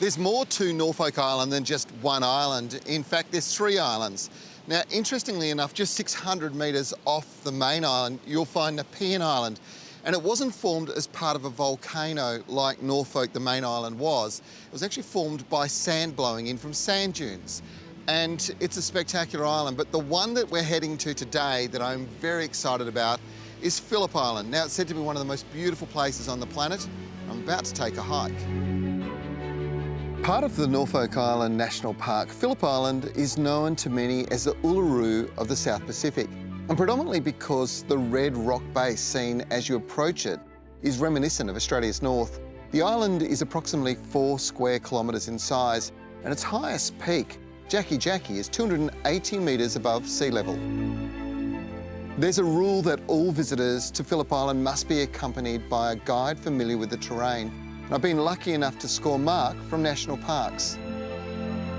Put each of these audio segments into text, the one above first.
There's more to Norfolk Island than just one island. In fact, there's 3 islands. Now, interestingly enough, just 600 metres off the main island, you'll find Nepean Island. And it wasn't formed as part of a volcano like Norfolk, the main island, was. It was actually formed by sand blowing in from sand dunes. And it's a spectacular island, but the one that we're heading to today that I'm very excited about is Phillip Island. Now, it's said to be one of the most beautiful places on the planet. I'm about to take a hike. Part of the Norfolk Island National Park, Phillip Island is known to many as the Uluru of the South Pacific, and predominantly because the red rock base seen as you approach it is reminiscent of Australia's north. The island is approximately 4 square kilometres in size, and its highest peak, Jackie Jackie, is 280 metres above sea level. There's a rule that all visitors to Phillip Island must be accompanied by a guide familiar with the terrain. And I've been lucky enough to score Mark from National Parks.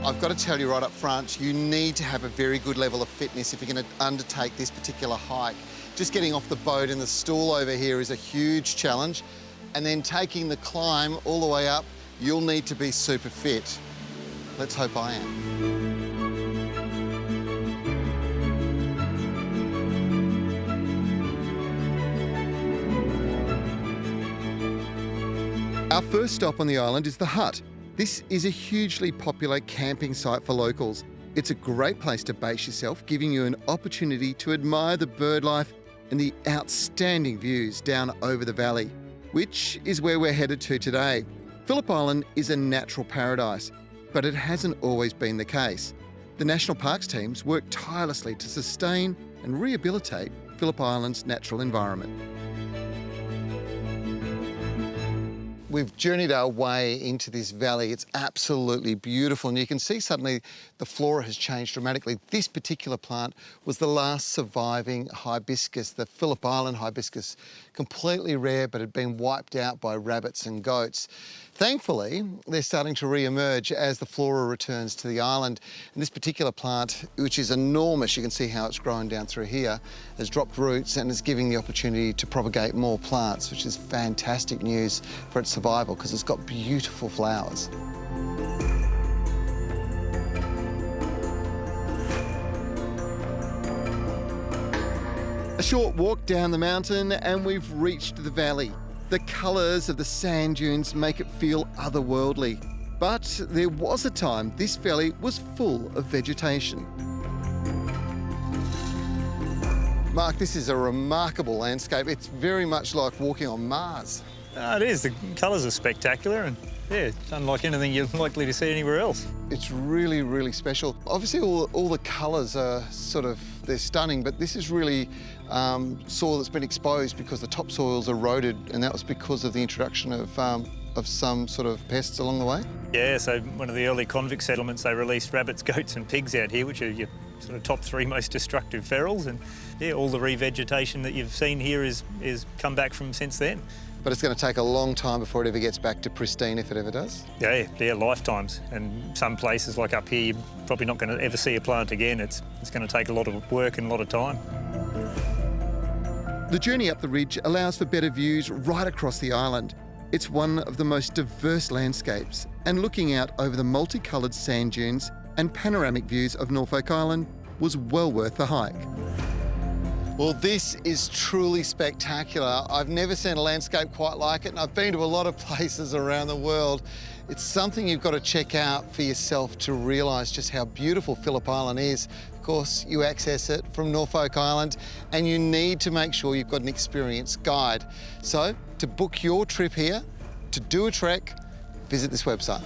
I've got to tell you right up front, you need to have a very good level of fitness if you're going to undertake this particular hike. Just getting off the boat and the stool over here is a huge challenge. And then taking the climb all the way up, you'll need to be super fit. Let's hope I am. Our first stop on the island is the Hut. This is a hugely popular camping site for locals. It's a great place to base yourself, giving you an opportunity to admire the bird life and the outstanding views down over the valley, which is where we're headed to today. Phillip Island is a natural paradise, but it hasn't always been the case. The National Parks teams work tirelessly to sustain and rehabilitate Phillip Island's natural environment. We've journeyed our way into this valley. It's absolutely beautiful, and you can see suddenly the flora has changed dramatically. This particular plant was the last surviving hibiscus, the Phillip Island hibiscus, completely rare but had been wiped out by rabbits and goats. Thankfully, they're starting to re-emerge as the flora returns to the island. And this particular plant, which is enormous, you can see how it's growing down through here, has dropped roots and is giving the opportunity to propagate more plants, which is fantastic news for its survival because it's got beautiful flowers. A short walk down the mountain and we've reached the valley. The colours of the sand dunes make it feel otherworldly. But there was a time this valley was full of vegetation. Mark, this is a remarkable landscape. It's very much like walking on Mars. It is. The colours are spectacular and, yeah, it's unlike anything you're likely to see anywhere else. It's really, really special. Obviously, all the colours are they're stunning, but this is really soil that's been exposed because the topsoil's eroded, and that was because of the introduction of some sort of pests along the way? Yeah, so one of the early convict settlements, they released rabbits, goats and pigs out here, which are your top 3 most destructive ferals, and yeah, all the revegetation that you've seen here is come back from since then. But it's going to take a long time before it ever gets back to pristine, if it ever does? Yeah, lifetimes. And some places like up here, you're probably not going to ever see a plant again. It's going to take a lot of work and a lot of time. The journey up the ridge allows for better views right across the island. It's one of the most diverse landscapes, and looking out over the multicoloured sand dunes and panoramic views of Norfolk Island was well worth the hike. Well, this is truly spectacular. I've never seen a landscape quite like it, and I've been to a lot of places around the world. It's something you've got to check out for yourself to realise just how beautiful Phillip Island is. Of course, you access it from Norfolk Island, and you need to make sure you've got an experienced guide. So, to book your trip here, to do a trek, visit this website.